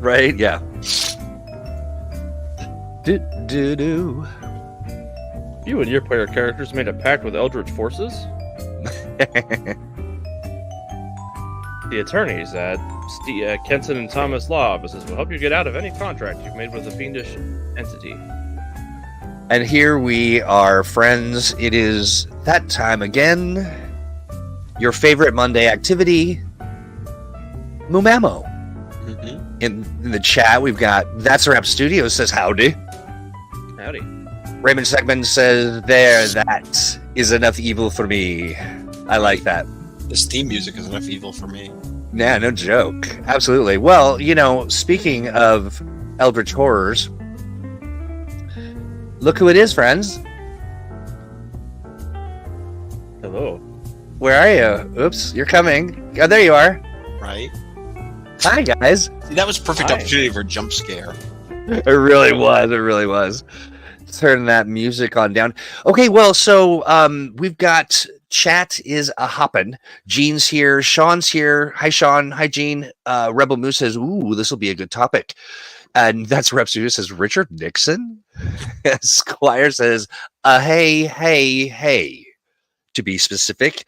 Right? Yeah. Do. You and your player characters made a pact with Eldritch forces? The attorneys at Kenson and Thomas Law Offices will help you get out of any contract you've made with a fiendish entity. And here we are, friends. It is that time again. Your favorite Monday activity, Mumamo. Mm-hmm. In the chat, we've got That's a Wrap Studios says howdy. Howdy. Raymond Segman says that is enough evil for me. I like that. This theme music is enough evil for me. Yeah, no joke. Absolutely. Well, speaking of Eldritch horrors, look who it is, friends. Hello. Where are you? Oops, you're coming. Oh, there you are. Right? Hi, guys. See, that was perfect Hi. opportunity for a jump scare. It really was. It really was. Turn that music on down. Okay, well, so we've got chat is a hoppin'. Gene's here. Sean's here. Hi, Sean. Hi, Gene. Rebel Moose says, ooh, this will be a good topic. And that's Rep Studio says, Richard Nixon? Squire says, hey, to be specific.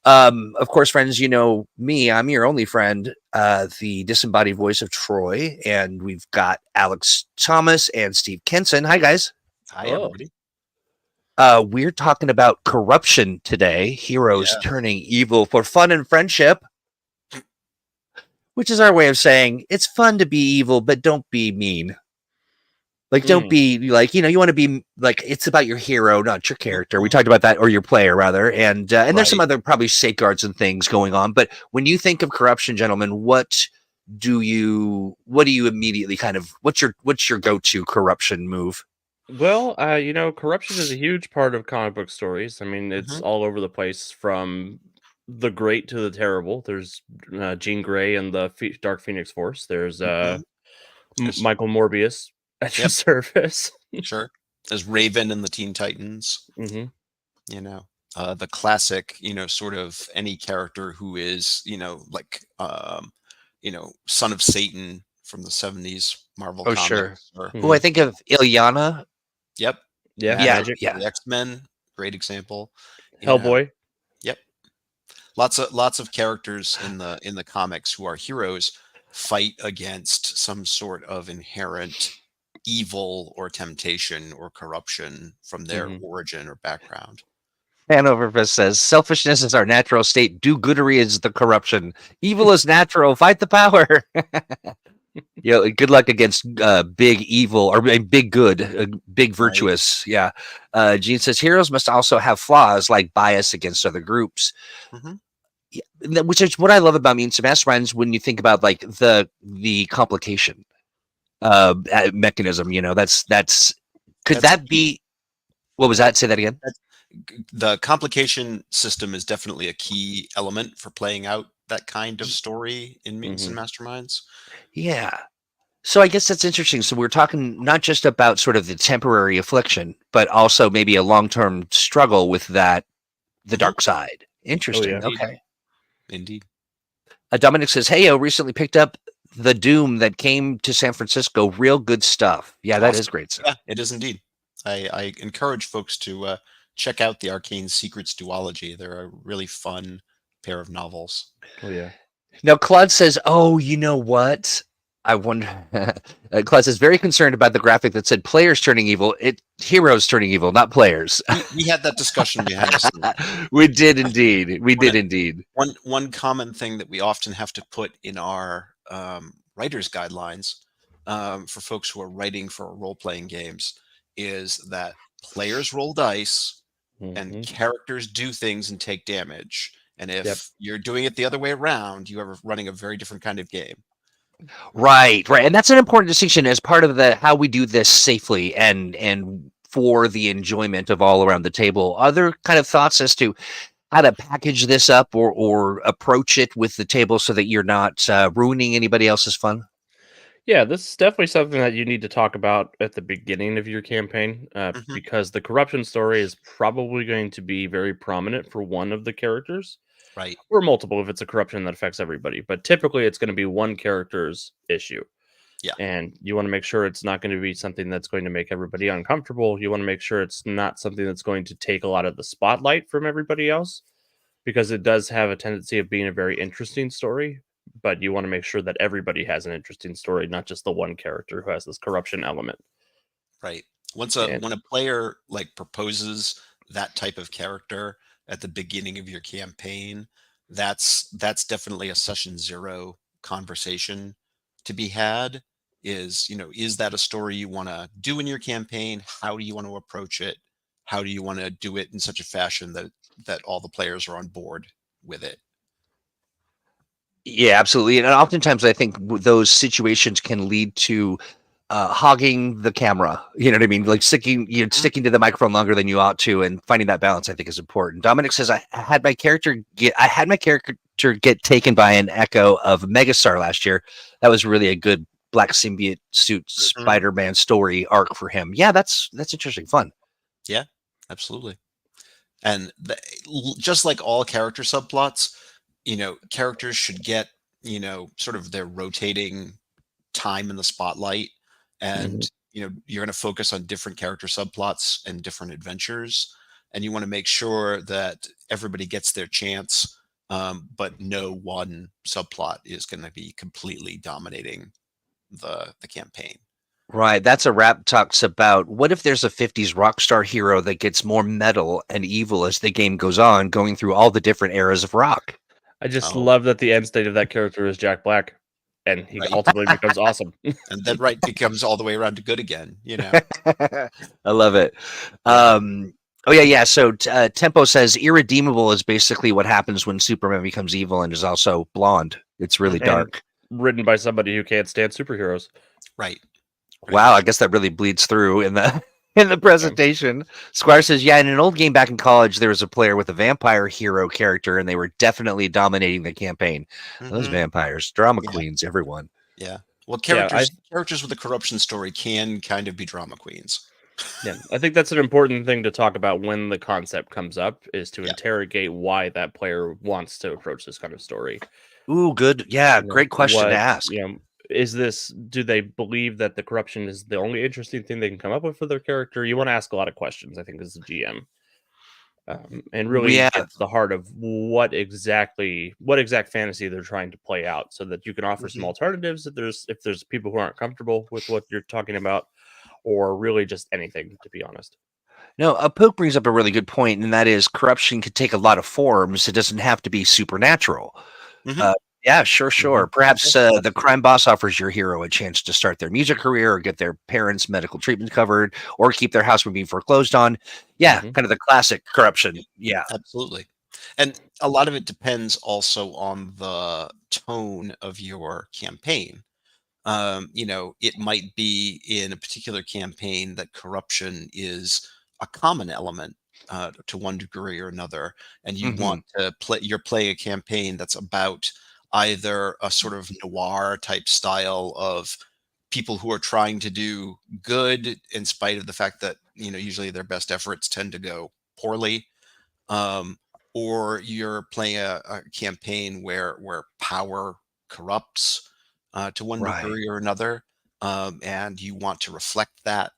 Of course, friends, you know me. I'm your only friend, the disembodied voice of Troy. And we've got Alex Thomas and Steve Kenson. Hi, guys. Hi, Oh. everybody. We're talking about corruption today. Heroes turning evil for fun and friendship. Which is our way of saying it's fun to be evil, but don't be mean. Like, don't be like, you want to be like, it's about your hero, not your character. We talked about that, or your player rather. And there's some other probably safeguards and things going on. But when you think of corruption, gentlemen, what do you immediately what's your go-to corruption move? Well, corruption is a huge part of comic book stories. I mean, it's all over the place, from the great to the terrible. There's Jean Grey and the Dark Phoenix Force. There's Michael Morbius at your service. Sure. There's Raven and the Teen Titans. Mm-hmm. The classic, sort of any character who is, son of Satan from the 70s Marvel comics. Sure. Or, Oh, I think of Ilyana. Yep. Yeah. Magic. The X-Men, great example. Hellboy. Yep. Lots of characters in the comics who are heroes fight against some sort of inherent evil or temptation or corruption from their origin or background. Hanover Fest says, selfishness is our natural state. Do-goodery is the corruption. Evil is natural. Fight the power. Good luck against big evil, or big good, big virtuous. Right. Yeah. Gene says, heroes must also have flaws like bias against other groups. Yeah, which is what I love about Mutants and Masterminds when you think about like the complication mechanism. Could that be? What was that? Say that again. The complication system is definitely a key element for playing out that kind of story in Mutants and Masterminds. Yeah. So I guess that's interesting. So we're talking not just about sort of the temporary affliction, but also maybe a long-term struggle with the dark side. Interesting. Oh, yeah. Okay. Indeed. Dominic says, hey, recently picked up the Doom that came to San Francisco. Real good stuff. Yeah, that is great stuff. Yeah, it is indeed. I encourage folks to check out the Arcane Secrets duology. They're a really fun pair of novels. Oh, yeah. Now, Claude says, oh, you know what? I wonder. Claude says, very concerned about the graphic that said players turning evil. Heroes turning evil, not players. We had that discussion behind the scenes. We did indeed. Indeed. One common thing that we often have to put in our writer's guidelines for folks who are writing for role-playing games is that players roll dice and characters do things and take damage. And if you're doing it the other way around, you are running a very different kind of game. Right. And that's an important distinction as part of how we do this safely and for the enjoyment of all around the table. Other kind of thoughts as to how to package this up or approach it with the table so that you're not ruining anybody else's fun? Yeah, this is definitely something that you need to talk about at the beginning of your campaign, because the corruption story is probably going to be very prominent for one of the characters. Right. Or multiple if it's a corruption that affects everybody. But typically it's going to be one character's issue. Yeah. And you want to make sure it's not going to be something that's going to make everybody uncomfortable. You want to make sure it's not something that's going to take a lot of the spotlight from everybody else, because it does have a tendency of being a very interesting story. But you want to make sure that everybody has an interesting story, not just the one character who has this corruption element. Right. And When a player like proposes that type of character at the beginning of your campaign, that's definitely a session zero conversation to be had. Is, is that a story you want to do in your campaign? How do you want to approach it? How do you want to do it in such a fashion that all the players are on board with it? Yeah, absolutely. And oftentimes I think those situations can lead to hogging the camera. You know what I mean? Like Mhm. sticking to the microphone longer than you ought to, and finding that balance I think is important. Dominic says I had my character get taken by an echo of Megastar last year. That was really a good black symbiote suit Mhm. Spider-Man story arc for him. Yeah, that's interesting, fun. Yeah, absolutely. And just like all character subplots, characters should get, sort of their rotating time in the spotlight. Mhm. And, you're going to focus on different character subplots and different adventures. And you want to make sure that everybody gets their chance. But no one subplot is going to be completely dominating the campaign. Right, that's a rap talks about what if there's a 50s rock star hero that gets more metal and evil as the game goes on, going through all the different eras of rock. I just Oh, love that the end state of that character is Jack Black, and he right. ultimately becomes awesome. And then right becomes all the way around to good again. I love it. Yeah. Oh yeah, yeah. So Tempo says irredeemable is basically what happens when Superman becomes evil and is also blonde. It's really And dark. written by somebody who can't stand superheroes. Right. Right. Wow, I guess that really bleeds through in the in the Yeah. presentation. Squire says, yeah, in an old game back in college, there was a player with a vampire hero character, and they were definitely dominating the campaign. Those Hmm. vampires, drama Yeah. queens, everyone. Yeah. Well, Yeah, characters with a corruption story can kind of be drama queens. I think that's an important thing to talk about when the concept comes up, is to Yeah. interrogate why that player wants to approach this kind of story. Ooh, good. Yeah, great question to What, ask. is this, do they believe that the corruption is the only interesting thing they can come up with for their character? You want to ask a lot of questions, I think, as a GM. And really Yeah, get to the heart of what exact fantasy they're trying to play out, so that you can offer some Hmm. alternatives if there's people who aren't comfortable with what you're talking about, or really just anything, to be honest. no, Poke brings up a really good point, and that is corruption could take a lot of forms. It doesn't have to be supernatural. Hmm. Uh, yeah, sure, sure. Mhm. Perhaps the Absolutely. crime boss offers your hero a chance to start their music career, or get their parents' medical treatment covered, or keep their house from being foreclosed on. Yeah, Mhm. kind of the classic corruption. Yeah. Absolutely. And a lot of it depends also on the tone of your campaign. It might be in a particular campaign that corruption is a common element to one degree or another, and you Hmm. want to play. You're playing a campaign that's about either a sort of noir type style of people who are trying to do good in spite of the fact that usually their best efforts tend to go poorly, um, or you're playing a campaign where power corrupts to one Right. degree or another, and you want to reflect that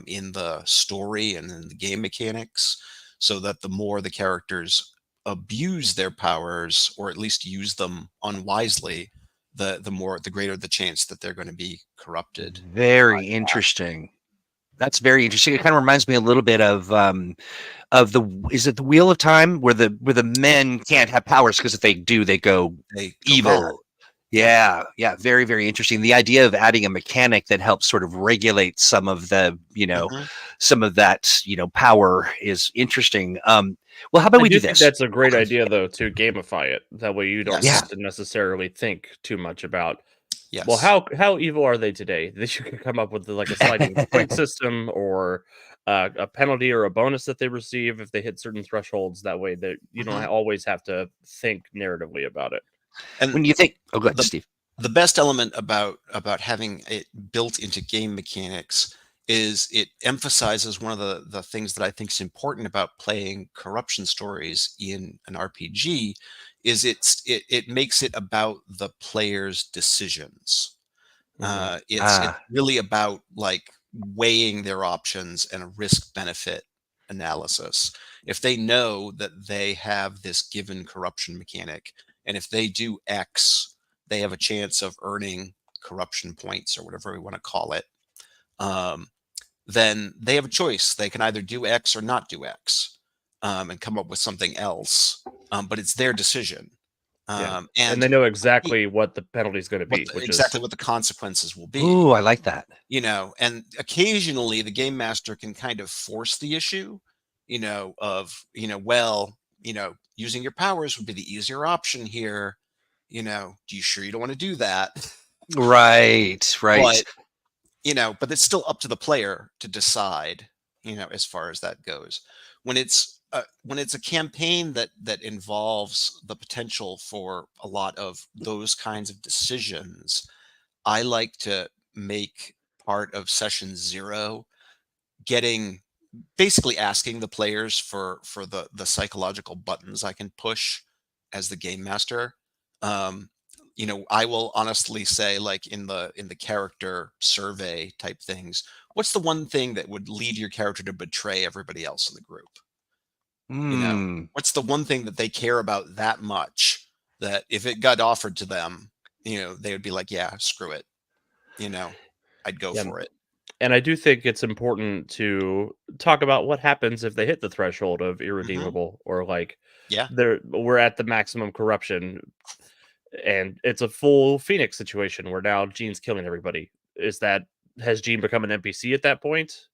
in the story and in the game mechanics, so that the more the characters abuse their powers or at least use them unwisely, the greater the chance that they're going to be corrupted. Very interesting. That's very interesting. It kind of reminds me a little bit of the is it the Wheel of Time where the men can't have powers because if they do, they go They go bad. evil. Yeah. Yeah, yeah, very, very interesting. The idea of adding a mechanic that helps sort of regulate some of the, Hmm. some of that, power is interesting. Well, how about I we do do think this? that's a great Okay. idea, though, to gamify it. That way you don't Yeah. Yes. have to necessarily think too much about, well, Yes. how evil are they today? That you can come up with like a sliding point system, or a penalty or a bonus that they receive if they hit certain thresholds. That way that you don't Hmm. always have to think narratively about it. And When you think, oh, good, the Steve. the best element about having it built into game mechanics is it emphasizes one of the things that I think is important about playing corruption stories in an RPG is it makes it about the player's decisions. It's really about like weighing their options and a risk benefit analysis. If they know that they have this given corruption mechanic, and if they do X, they have a chance of earning corruption points or whatever we want to call it. Then they have a choice. They can either do X or not do X, and come up with something else. But it's their decision. And they know exactly what the penalty is going to be, exactly what the consequences will be. Ooh, I like that. And occasionally the game master can kind of force the issue, using your powers would be the easier option here. Do you sure you don't want to do that? Right. But it's still up to the player to decide, as far as that goes. When it's a campaign that involves the potential for a lot of those kinds of decisions, I like to make part of session 0 basically asking the players for the psychological buttons I can push as the game master. I will honestly say, like in the character survey type things, what's the one thing that would lead your character to betray everybody else in the group? What's the one thing that they care about that much that if it got offered to them, they would be like, yeah, screw it. I'd go for it. And I do think it's important to talk about what happens if they hit the threshold of irredeemable, or like, we're at the maximum corruption, and it's a full Phoenix situation where now Gene's killing everybody. Has Gene become an NPC at that point?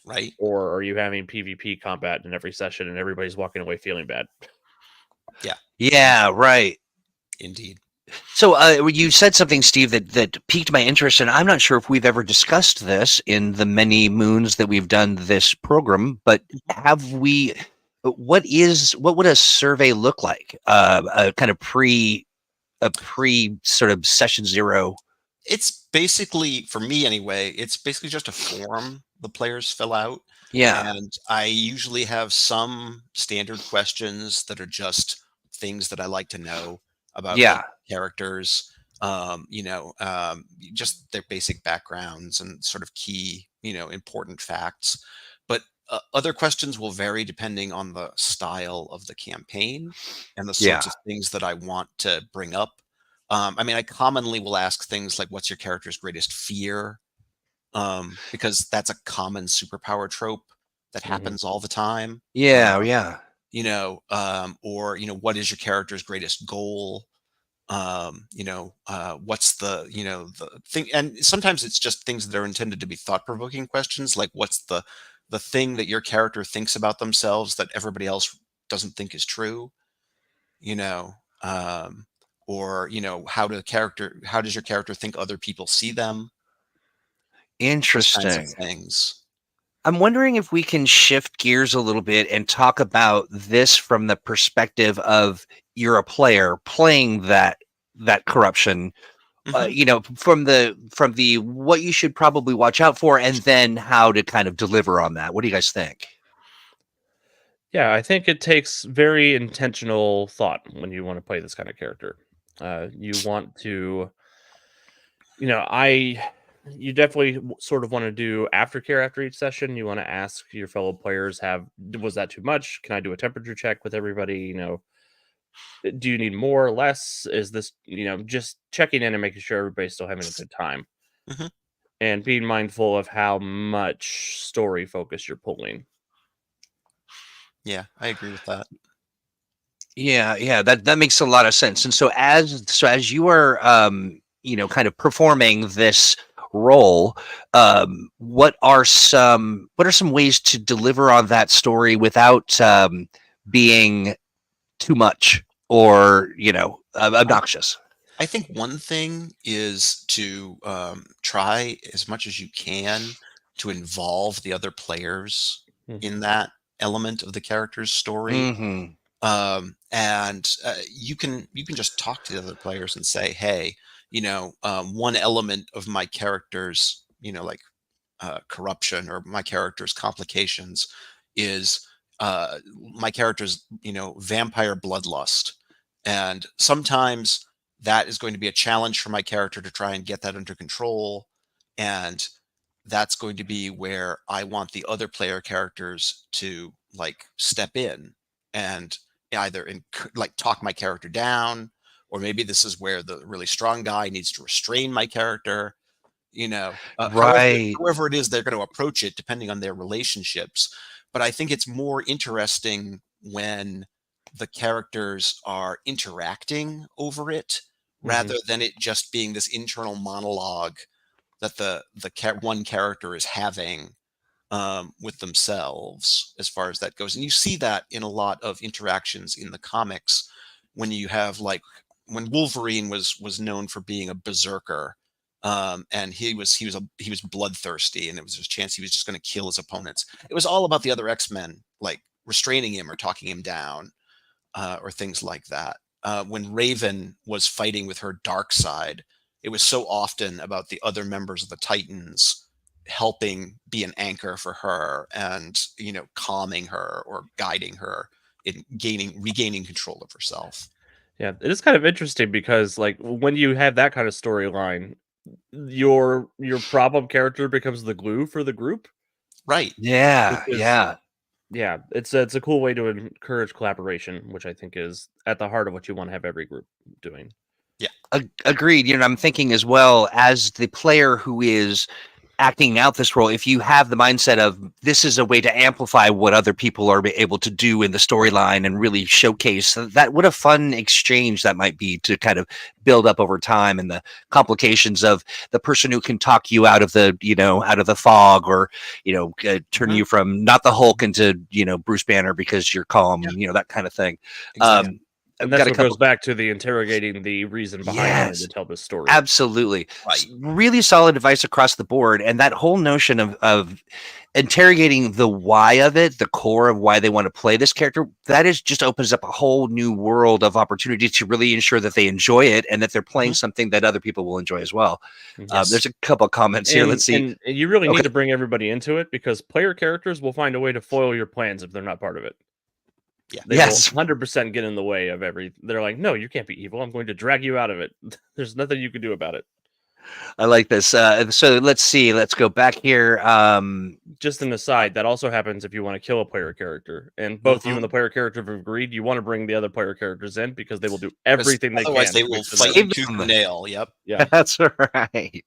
Right. Or are you having PvP combat in every session and everybody's walking away feeling bad? Yeah. Yeah, right. Indeed. So you said something, Steve, that piqued my interest, and I'm not sure if we've ever discussed this in the many moons that we've done this program, but have we? What would a survey look like? A kind of pre sort of session 0. It's basically, for me anyway, it's basically just a form the players fill out. Yeah. And I usually have some standard questions that are just things that I like to know about characters, just their basic backgrounds and sort of key, important facts. But other questions will vary depending on the style of the campaign and the sorts of things that I want to bring up. I commonly will ask things like, what's your character's greatest fear? Because that's a common superpower trope that happens all the time. Yeah. Or, what is your character's greatest goal? What's the thing? And sometimes it's just things that are intended to be thought-provoking questions, like what's the thing that your character thinks about themselves that everybody else doesn't think is true? Or how does your character think other people see them? Interesting. Those kinds of things. I'm wondering if we can shift gears a little bit and talk about this from the perspective of you're a player playing that corruption, from the what you should probably watch out for, and then how to kind of deliver on that. What do you guys think? Yeah, I think it takes very intentional thought when you want to play this kind of character. You want to, you definitely sort of want to do aftercare after each session. You want to ask your fellow players, was that too much? Can I do a temperature check with everybody? Do you need more or less? Is this, just checking in and making sure everybody's still having a good time, and being mindful of how much story focus you're pulling. Yeah, I agree with that. Yeah, that makes a lot of sense. And so as you are, kind of performing this role, what are some ways to deliver on that story without being too much or obnoxious? I think one thing is to try as much as you can to involve the other players in that element of the character's story. And you can just talk to the other players and say, hey, one element of my character's, corruption, or my character's complications is my character's, vampire bloodlust. And sometimes that is going to be a challenge for my character to try and get that under control. And that's going to be where I want the other player characters to like step in and either like talk my character down, or maybe this is where the really strong guy needs to restrain my character. However Right. however it is they're going to approach it, depending on their relationships. But I think it's more interesting when the characters are interacting over it, rather than it just being this internal monologue that the one character is having with themselves, as far as that goes. And you see that in a lot of interactions in the comics, when you have like when Wolverine was known for being a berserker, and he was bloodthirsty, and it was his chance he was just going to kill his opponents. It was all about the other X-Men like restraining him or talking him down, or things like that. When Raven was fighting with her dark side, it was so often about the other members of the Titans helping be an anchor for her, and calming her or guiding her in regaining control of herself. Yeah, it is kind of interesting because like when you have that kind of storyline, your problem character becomes the glue for the group, Right. which Yeah. is Yeah. yeah, it's a cool way to encourage collaboration, which I think is at the heart of what you want to have every group doing. Yeah. Agreed. I'm thinking as well, as the player who is acting out this role, if you have the mindset of this is a way to amplify what other people are able to do in the storyline and really showcase that, what a fun exchange that might be to kind of build up over time, and the complications of the person who can talk you out of the fog, or turn you from not the Hulk into Bruce Banner because you're calm, Yeah. that kind of thing. Exactly. I've And got that's a what couple. goes back to the interrogating the reason behind wanting to Yes. tell this story. Absolutely. Right. Really solid advice across the board. And that whole notion of interrogating the why of it, the core of why they want to play this character, that is just opens up a whole new world of opportunity to really ensure that they enjoy it and that they're playing something that other people will enjoy as well. Yes. There's a couple comments here. Let's see. And you really Okay. need to bring everybody into it, because player characters will find a way to foil your plans if they're not part of it. Yeah. They Yes. will 100% get in the way of They're like, no, you can't be evil. I'm going to drag you out of it. There's nothing you can do about it. I like this. So let's see. Let's go back here. Just an aside, that also happens if you want to kill a player character, and both you and the player character have agreed you want to bring the other player characters in, because they will do everything they can. Otherwise, they to will make sure fight that- you tooth and nail. Yep. Yeah. That's right.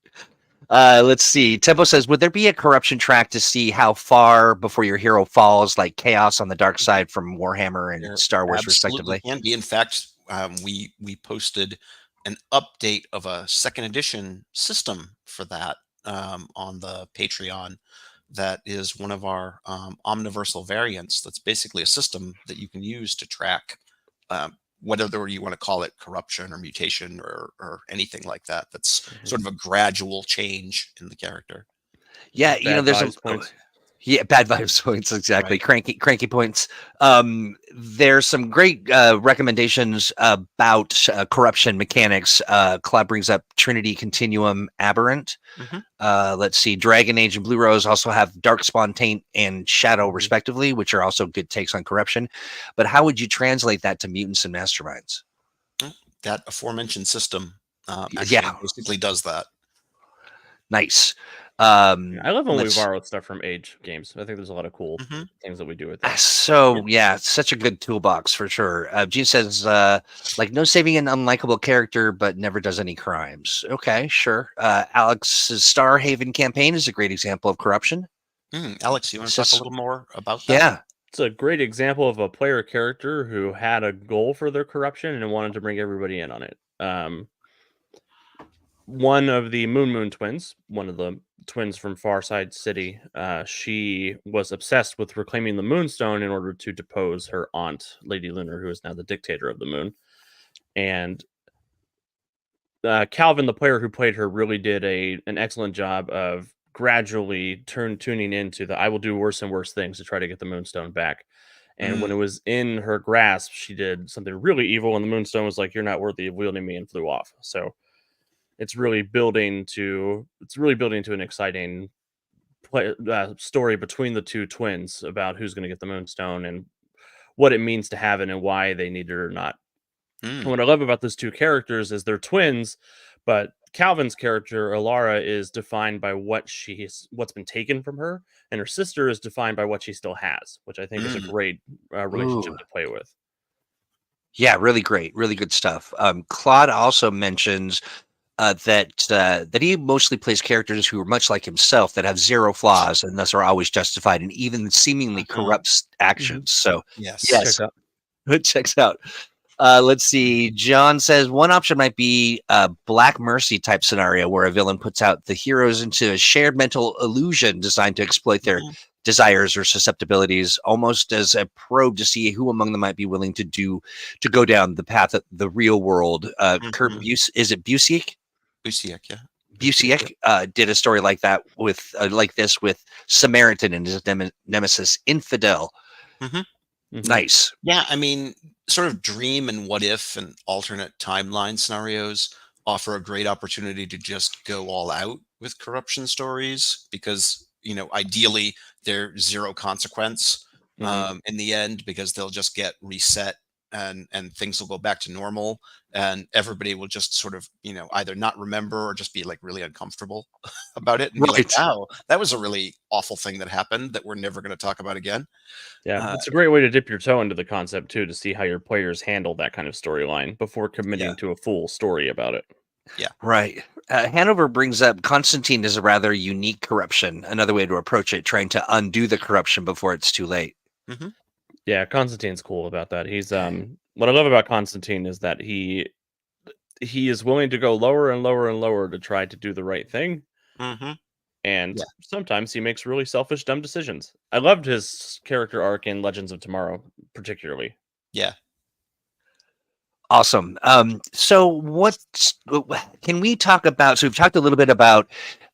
Let's see. Tempo says, would there be a corruption track to see how far before your hero falls, like Chaos on the Dark Side from Warhammer and There Star Wars, absolutely respectively? can be. In fact, we posted an update of a second edition system for that on the Patreon. That is one of our omniversal variants. That's basically a system that you can use to track whatever you want to call it, corruption or mutation or anything like that. That's sort of a gradual change in the character. Yeah, Bad there's vibes points. Yeah, bad vibes points, exactly. Right. Cranky points. There's some great recommendations about corruption mechanics. Claude brings up Trinity Continuum Aberrant. Let's see, Dragon Age and Blue Rose also have Darkspawn, Taint, and Shadow, respectively, which are also good takes on corruption. But how would you translate that to Mutants and Masterminds? That aforementioned system actually basically does that. Nice. I love when we borrow stuff from Age games. I think there's a lot of cool things that we do with that. So such a good toolbox for sure. Gene says, like no saving an unlikable character, but never does any crimes. Okay, sure. Alex's Star Haven campaign is a great example of corruption. Alex, you want to talk a little more about that? Yeah. It's a great example of a player character who had a goal for their corruption and wanted to bring everybody in on it. One of the Moon twins, one of the twins from Farside City, she was obsessed with reclaiming the Moonstone in order to depose her aunt, Lady Lunar, who is now the dictator of the moon. And Calvin, the player who played her, really did an excellent job of gradually tuning into the I will do worse and worse things to try to get the Moonstone back. And when it was in her grasp, she did something really evil, and the Moonstone was like, "You're not worthy of wielding me," and flew off. So it's really building to an exciting story between the two twins about who's going to get the Moonstone and what it means to have it and why they need it or not. Mm. What I love about those two characters is they're twins, but Calvin's character, Alara, is defined by what's been taken from her, and her sister is defined by what she still has, which I think is a Mm. great relationship Ooh. to play with. Yeah, really great, really good stuff. Claude also mentions that he mostly plays characters who are much like himself, that have zero flaws and thus are always justified and even seemingly Uh-huh. corrupt actions. So, Yes. yes, Checks out. it checks out. Let's see. John says one option might be a Black Mercy type scenario where a villain puts out the heroes into a shared mental illusion designed to exploit their Mhm. desires or susceptibilities, almost as a probe to see who among them might be willing to go down the path of the real world. Kurt Mhm. Is it Busiek? Busiek, yeah. Busiek did a story like that with like this with Samaritan and his nemesis Infidel. Mhm. Nice. Yeah, I mean, sort of dream and what if and alternate timeline scenarios offer a great opportunity to just go all out with corruption stories because, ideally they're zero consequence Mhm. in the end because they'll just get reset and things will go back to normal and everybody will just sort of, either not remember or just be like really uncomfortable about it and be like, Right. wow, that was a really awful thing that happened that we're never going to talk about again. Yeah, Uh, it's a great way to dip your toe into the concept too, to see how your players handle that kind of storyline before yeah, committing to a full story about it. yeah. Right. Hanover brings up Constantine is a rather unique corruption, another way to approach it, trying to undo the corruption before it's too late. Hmm. Yeah, Constantine's cool about that. He's what I love about Constantine is that he is willing to go lower and lower and lower to try to do the right thing, Hmm. and Yeah. sometimes he makes really selfish, dumb decisions. I loved his character arc in Legends of Tomorrow, particularly. Yeah. Awesome. So can we talk about? So we've talked a little bit about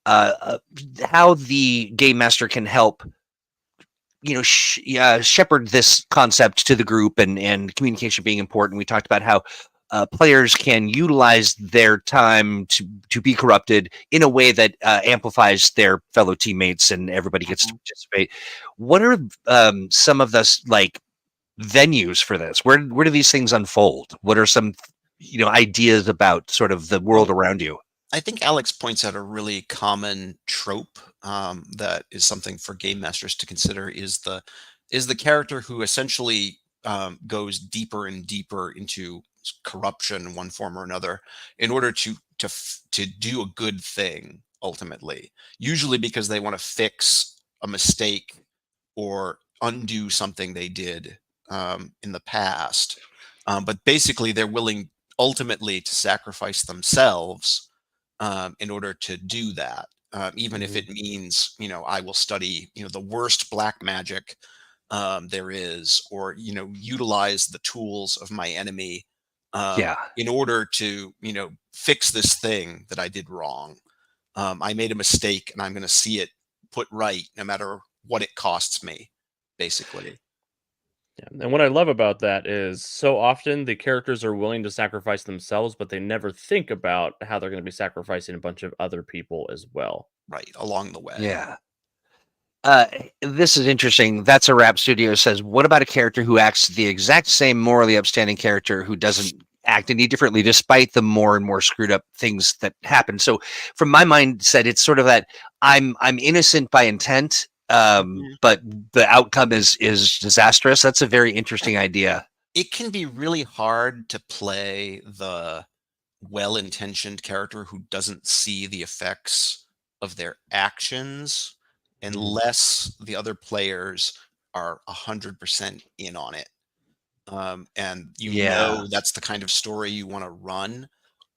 how the game master can help, shepherd this concept to the group and communication being important. We talked about how players can utilize their time to be corrupted in a way that amplifies their fellow teammates and everybody gets to Mhm. participate. What are some of the like venues for this? Where do these things unfold? What are some ideas about sort of the Well, world around you? I think Alex points out a really common trope that is something for game masters to consider is the character who essentially goes deeper and deeper into corruption in one form or another in order to do a good thing ultimately. Usually because they want to fix a mistake or undo something they did in the past. But basically, they're willing ultimately to sacrifice themselves in order to do that. Even if Mhm. it means, I will study, the worst black magic there is, or, utilize the tools of my enemy Yeah. in order to, fix this thing that I did wrong. I made a mistake and I'm going to see it put right no matter what it costs me, basically. Yeah, and what I love about that is so often the characters are willing to sacrifice themselves, but they never think about how they're going to be sacrificing a bunch of other people as well. Right, along the way. Yeah. Uh, this is interesting. That's a Rap Studio says, what about a character who acts the exact same morally upstanding character who doesn't act any differently despite the more and more screwed up things that happen? So from my mindset, it's sort of that I'm innocent by intent, Mhm. but the outcome is disastrous. That's a very interesting idea. It can be really hard to play the well-intentioned character who doesn't see the effects of their actions Mhm. unless the other players are 100% in on it. And Yeah. that's the kind of story you want to run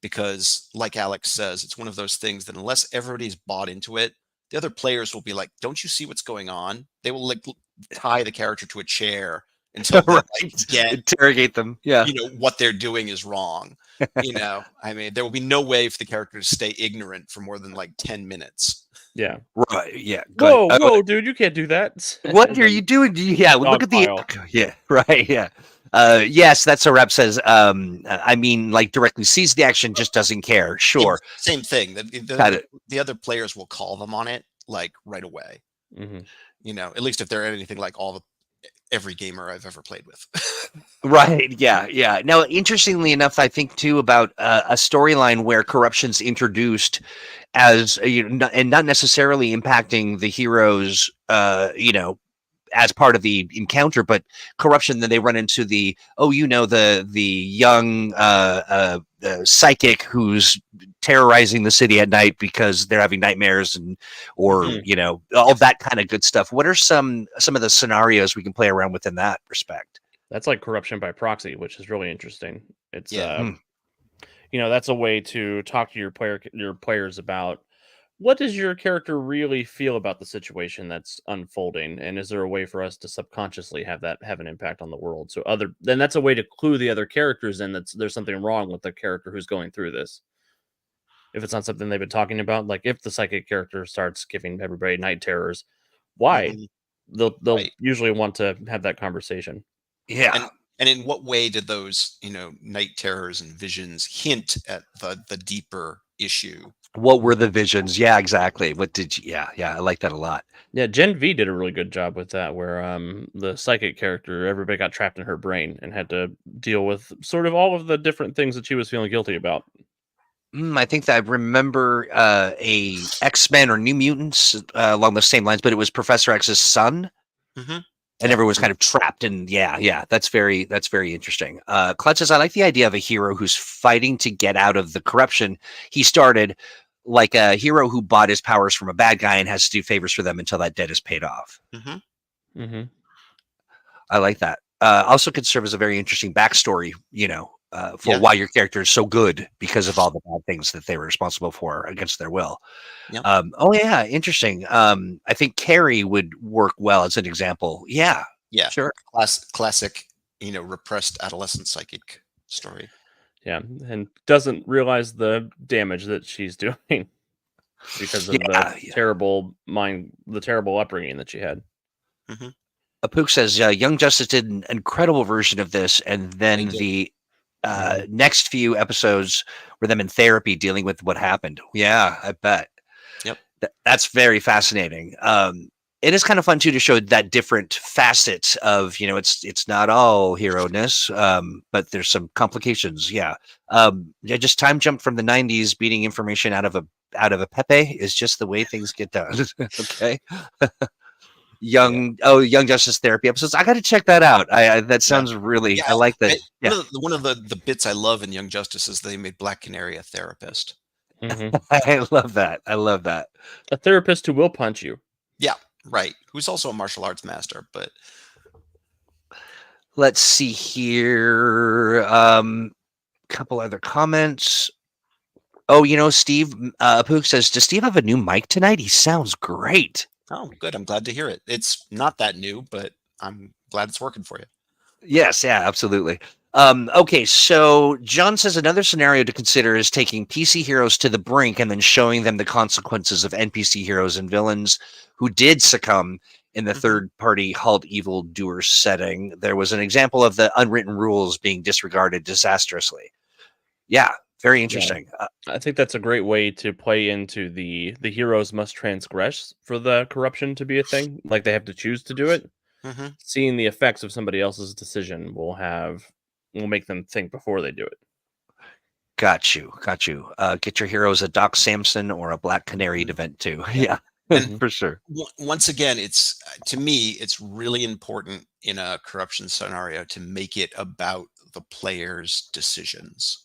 because, like Alex says, it's one of those things that unless everybody's bought into it, the other players will be like, "Don't you see what's going on?" They will like tie the character to a chair until they Right. get Interrogate them. Yeah. what they're doing is wrong. I mean, there will be no way for the character to stay ignorant for more than like 10 minutes. Yeah. Right. Yeah. Good. Whoa, whoa, dude, you can't do that. What And are then you doing? Yeah, well, look dog at the pile. yeah, right, yeah. Yes, that's a rep says. I mean, like directly sees the action, just doesn't care. Yeah, Sure, same thing. The got the it. the other players will call them on it like right away. Mhm. At least if they're anything like every gamer I've ever played with. Right. Yeah. Now, interestingly enough, I think too about a storyline where corruption's introduced as and not necessarily impacting the heroes. As part of the encounter, but corruption. Then they run into the young psychic who's terrorizing the city at night because they're having nightmares or all that kind of good stuff. What are some of the scenarios we can play around with in that respect? That's like corruption by proxy, which is really interesting. It's Yeah. that's a way to talk to your players about what does your character really feel about the situation that's unfolding, and is there a way for us to subconsciously have an impact on the world? So then that's a way to clue the other characters in that there's something wrong with the character who's going through this. If it's not something they've been talking about, like if the psychic character starts giving everybody night terrors, why? Mhm. They'll Right. usually want to have that conversation. Yeah. And in what way did those, night terrors and visions hint at the deeper issue? What were the visions? Yeah, exactly. What did you? Yeah. I like that a lot. Yeah, Gen V did a really good job with that, where the psychic character, everybody got trapped in her brain and had to deal with sort of all of the different things that she was feeling guilty about. I think that I remember a X-Men or New Mutants along the same lines, but it was Professor X's son. Mm-hmm. And Yeah. everyone was kind of trapped in. Yeah, that's very interesting. Clutch says, I like the idea of a hero who's fighting to get out of the corruption he started, like a hero who bought his powers from a bad guy and has to do favors for them until that debt is paid off. Mm-hmm. Mm-hmm. I like that. Also could serve as a very interesting backstory, for Yeah. why your character is so good because of all the bad things that they were responsible for against their will. Yep. Oh yeah, interesting. I think Carrie would work well as an example. Yeah, Yeah. sure. Classic, repressed adolescent psychic story. Yeah, and doesn't realize the damage that she's doing because of Yeah. the terrible upbringing that she had. Mm-hmm. Apuk says Young Justice did an incredible version of this, and then They did. the next few episodes were them in therapy dealing with what happened. Yeah, I bet. Yep. That's very fascinating. It is kind of fun too to show that different facet of it's not all hero-ness, but there's some complications. Yeah, just time jump from the '90s, beating information out of a Pepe is just the way things get done. Okay. Young Justice therapy episodes. I got to check that out. That sounds really. Yeah. I like that. Yeah, One of the bits I love in Young Justice is they made Black Canary a therapist. Mm-hmm. I love that. A therapist who will punch you. Yeah, right. Who's also a martial arts master, but Let's see here. Couple other comments. Oh, Steve Pook says, does Steve have a new mic tonight? He sounds great. oh, good. I'm glad to hear it. It's not that new, but I'm glad it's working for you. Yes, yeah, absolutely. Okay, so John says another scenario to consider is taking PC heroes to the brink and then showing them the consequences of NPC heroes and villains who did succumb in the third-party halt evildoer setting. There was an example of the unwritten rules being disregarded disastrously. Yeah, very interesting. I think that's a great way to play into the heroes must transgress for the corruption to be a thing. Like they have to choose to do it. Mm-hmm. Seeing the effects of somebody else's decision will make them think before they do it. Got you. Get your heroes a Doc Samson or a Black Canary event too. Yeah, for sure. Once again, to me, it's really important in a corruption scenario to make it about the player's decisions.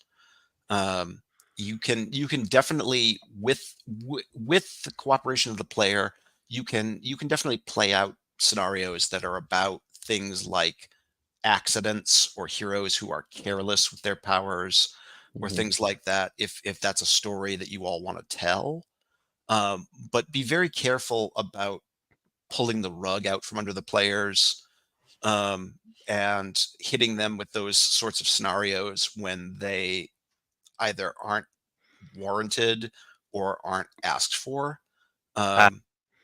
You can definitely with the cooperation of the player, you can definitely play out scenarios that are about things like accidents or heroes who are careless with their powers or things like that, if that's a story that you all want to tell. But be very careful about pulling the rug out from under the players, and hitting them with those sorts of scenarios when they either aren't warranted or aren't asked for,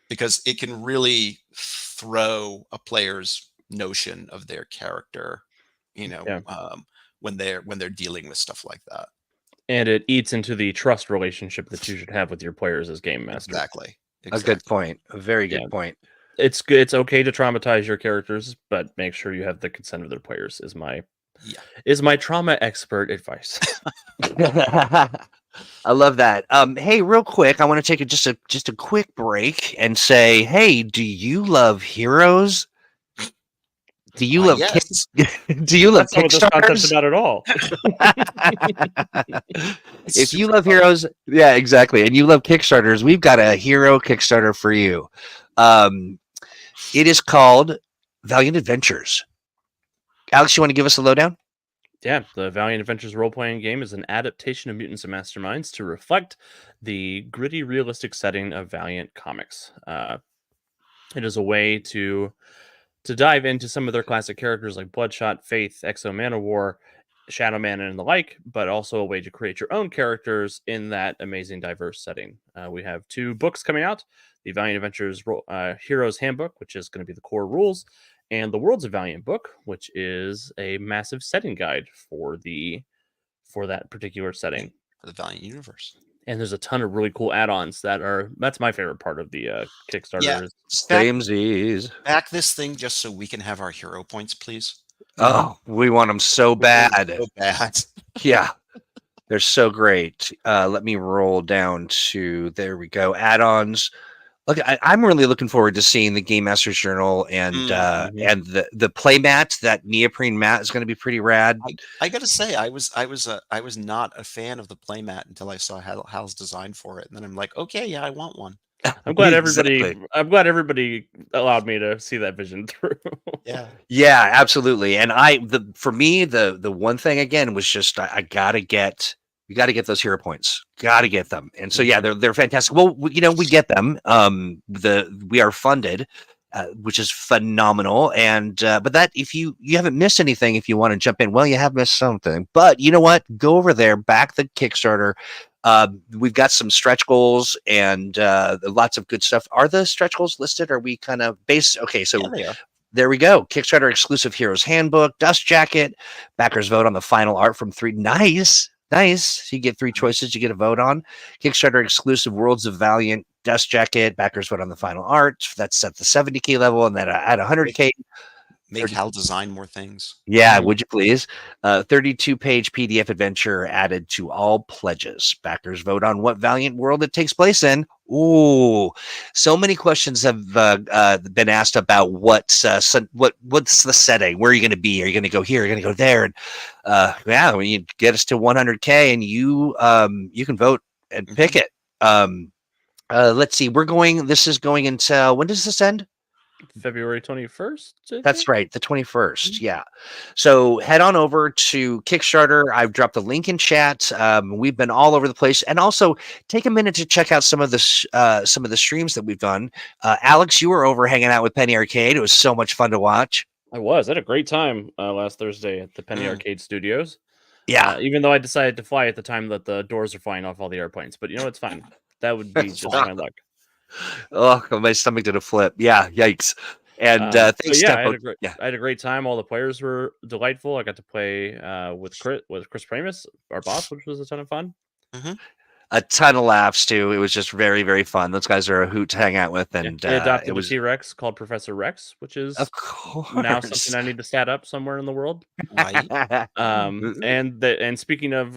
because it can really throw a player's notion of their character, when they're dealing with stuff like that. And it eats into the trust relationship that you should have with your players as game master. Exactly. A good point. A very good point. it's good. It's okay to traumatize your characters, but make sure you have the consent of their players. Is my trauma expert advice. I love that. Hey, real quick, I want to take just a quick break and say, hey, do you love heroes? Do you love yes. That's not what this content's Kickstarters? about at all. If you love heroes, yeah, exactly, and you love Kickstarters, we've got a hero Kickstarter for you. It is called Valiant Adventures. Alex, you want to give us a lowdown? Yeah, the Valiant Adventures role-playing game is an adaptation of Mutants and Masterminds to reflect the gritty, realistic setting of Valiant comics. It is a way to dive into some of their classic characters like Bloodshot, Faith, Exo Manowar, Shadow Man, and the like, but also a way to create your own characters in that amazing, diverse setting. We have 2 books coming out: the Valiant Adventures Heroes Handbook, which is going to be the core rules, and the Worlds of Valiant book, which is a massive setting guide for that particular setting. For the Valiant universe. And there's a ton of really cool add-ons that's my favorite part of the Kickstarter. Yeah. Samesies. Back this thing just so we can have our hero points, please. Oh, we want them so bad. So bad. Yeah, they're so great. Let me roll down to, there we go, add-ons. Look, I'm really looking forward to seeing the Game Master's Journal and and the play mat. That neoprene mat is going to be pretty rad. I gotta say, I was not a fan of the playmat until I saw Hal's design for it, and then I'm like, okay, yeah, I want one. I'm glad Exactly. everybody allowed me to see that vision through. Yeah, absolutely. And for me, the one thing again was just you got to get those hero points. Got to get them. And so yeah, they're fantastic. Well, we get them. We are funded, which is phenomenal. And but that, if you haven't missed anything, if you want to jump in, well, you have missed something. But you know what? Go over there, back the Kickstarter. We've got some stretch goals and lots of good stuff. Are the stretch goals listed? Are we kind of based? Okay, so there we go. Kickstarter exclusive Heroes Handbook, Dust Jacket, backers vote on the final art from 3. Nice. You get 3 choices you get a vote on. Kickstarter exclusive Worlds of Valiant, Dust Jacket, backers vote on the final art. That's at the 70K level, and then at 100K. Make Hal design more things. Yeah, would you please? 32-page PDF adventure added to all pledges. Backers vote on what Valiant world it takes place in. Ooh, so many questions have been asked about what's the setting. Where are you going to be? Are you going to go here? Are you going to go there? And when you get us to 100K, and you can vote and pick it. Let's see. This is going until, when does this end? February 21st. That's right, the 21st. Yeah. So head on over to Kickstarter. I've dropped the link in chat. We've been all over the place, and also take a minute to check out some of the streams that we've done. Alex, you were over hanging out with Penny Arcade. It was so much fun to watch. I had a great time last Thursday at the Penny Arcade Studios. Yeah. Even though I decided to fly at the time that the doors are flying off all the airplanes, but it's fine. That would be just my luck. Oh, my stomach did a flip. Yeah, yikes. And thanks. I had a great time. All the players were delightful. I got to play with Chris Pramus, our boss, which was a ton of fun. A ton of laughs too. It was just very, very fun. Those guys are a hoot to hang out with. And they adopted a T-Rex called Professor Rex, which is of course now something I need to stat up somewhere in the world. Right. And speaking of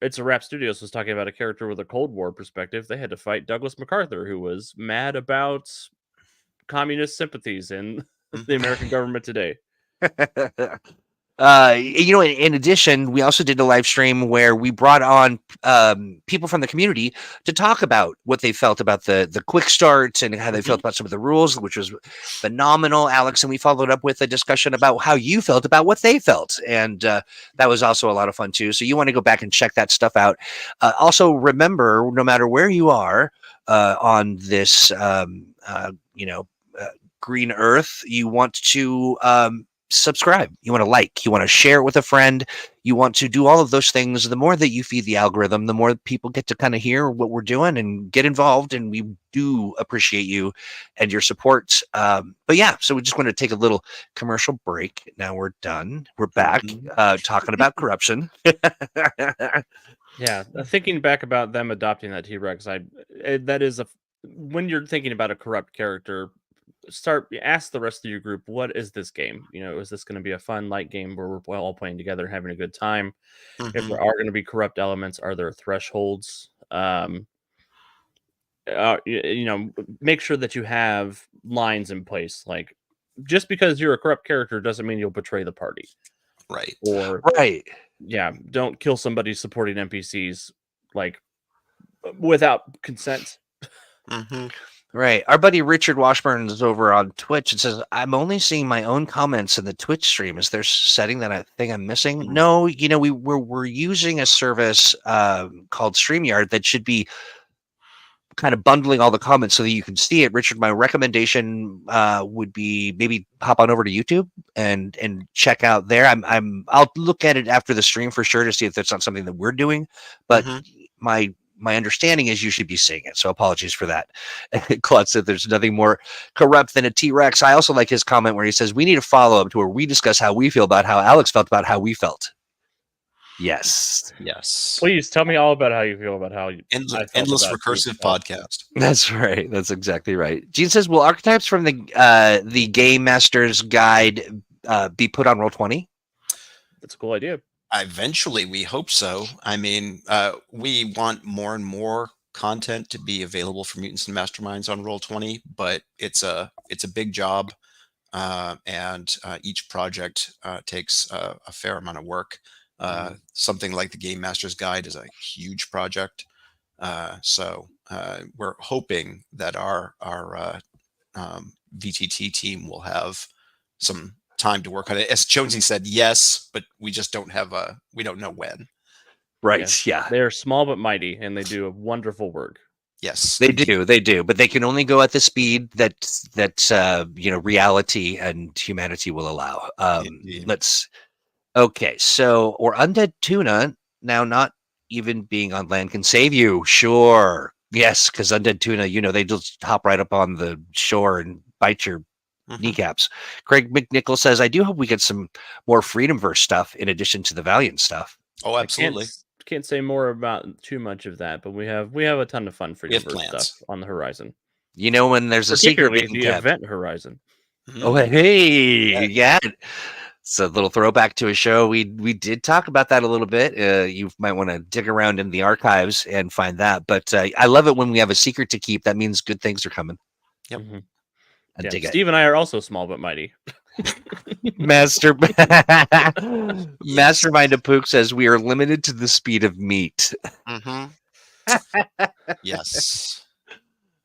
It's a Rap Studios was talking about a character with a Cold War perspective. They had to fight Douglas MacArthur, who was mad about communist sympathies in the American government today. In addition, we also did a live stream where we brought on people from the community to talk about what they felt about the quick start and how they felt about some of the rules, which was phenomenal, Alex. And we followed up with a discussion about how you felt about what they felt. And that was also a lot of fun too. So you want to go back and check that stuff out. Also, remember, no matter where you are on this, green earth, you want to subscribe, you want to like, you want to share it with a friend, you want to do all of those things. The more that you feed the algorithm, the more people get to kind of hear what we're doing and get involved, and we do appreciate you and your support. But yeah, so we just want to take a little commercial break. Now we're done, we're back talking about corruption. Yeah, thinking back about them adopting that T-Rex, when you're thinking about a corrupt character, ask the rest of your group, what is this game? Is this going to be a fun light game where we're all playing together, having a good time? If Mhm. there are going to be corrupt elements, are there thresholds? Make sure that you have lines in place. Like, just because you're a corrupt character doesn't mean you'll betray the party. Right. Or Right. don't kill somebody supporting NPCs like without consent. Mhm. Right. Our buddy Richard Washburn is over on Twitch and says, I'm only seeing my own comments in the Twitch stream. Is there setting that I think I'm missing? Mhm. No, we're using a service called StreamYard that should be kind of bundling all the comments so that you can see it. Richard, my recommendation would be maybe hop on over to YouTube and check out there. I'll look at it after the stream for sure to see if that's not something that we're doing. But Mhm. my understanding is you should be seeing it. So apologies for that. Claude said there's nothing more corrupt than a T-Rex. I also like his comment where he says we need a follow-up to where we discuss how we feel about how Alex felt about how we felt. Yes. Yes. Please tell me all about how you feel about how you Endless recursive podcast. That's right. That's exactly right. Gene says, will archetypes from the Game Master's Guide be put on Roll20? That's a cool idea. Eventually, we hope so. I mean, we want more and more content to be available for Mutants and Masterminds on Roll20, but it's a big job, and each project takes a fair amount of work. Something like the Game Master's Guide is a huge project, so we're hoping that our VTT team will have some time to work on it. As Jonesy said, yes, but we just don't know when. Right. Yeah. They're small but mighty, and they do a wonderful work. Yes, They do, but they can only go at the speed that reality and humanity will allow. Indeed. Okay, so or undead tuna now not even being on land can save you. Sure, yes, because undead tuna, they just hop right up on the shore and bite your kneecaps. Craig McNichol says, I do hope we get some more Freedomverse stuff in addition to the Valiant stuff. Oh, absolutely. I can't say more about too much of that, but we have a ton of fun Freedomverse stuff on the horizon. When there's a secret Particularly being the kept. event horizon. Oh, hey, yeah. It's a little throwback to a show. We did talk about that a little bit. You might want to dig around in the archives and find that. But I love it when we have a secret to keep. That means good things are coming. Yep. I dig it. Steve and I are also small but mighty. Mastermind of Pook says we are limited to the speed of meat. Yes.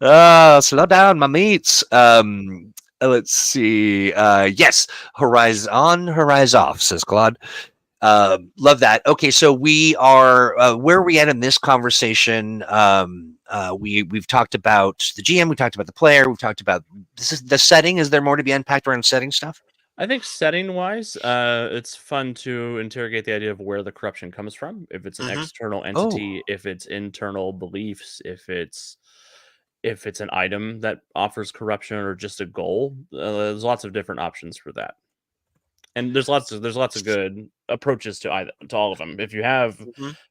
Slow down, my meats. Let's see. Yes, horizon off, says Claude. Love that. Okay, so we are where are we at in this conversation? We've talked about the GM, we talked about the player, we've talked about the setting. Is there more to be unpacked around setting stuff? I think setting wise, it's fun to interrogate the idea of where the corruption comes from. If it's an external entity, if it's internal beliefs, if it's an item that offers corruption or just a goal. There's lots of different options for that, and there's lots of good approaches to all of them. If you have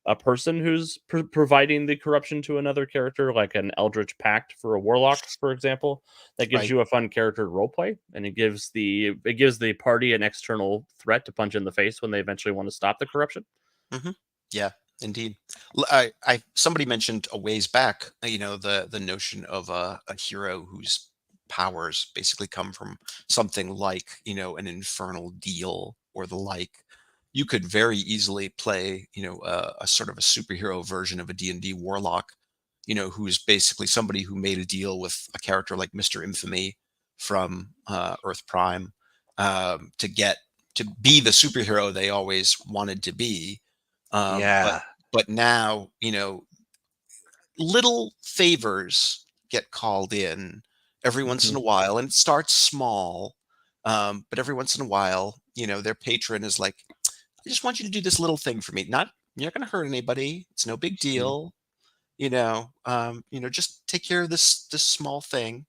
a person who's providing the corruption to another character, like an Eldritch Pact for a warlock, for example, that gives you a fun character to roleplay, and it gives the party an external threat to punch in the face when they eventually want to stop the corruption. Yeah. Indeed. Somebody mentioned a ways back, the notion of a hero whose powers basically come from something like, an infernal deal or the like. You could very easily play, a sort of a superhero version of a D&D warlock, who's basically somebody who made a deal with a character like Mr. Infamy from Earth Prime to be the superhero they always wanted to be. But now, little favors get called in every once in a while, and it starts small. But every once in a while, their patron is like, I just want you to do this little thing for me. You're not going to hurt anybody. It's no big deal. Just take care of this small thing.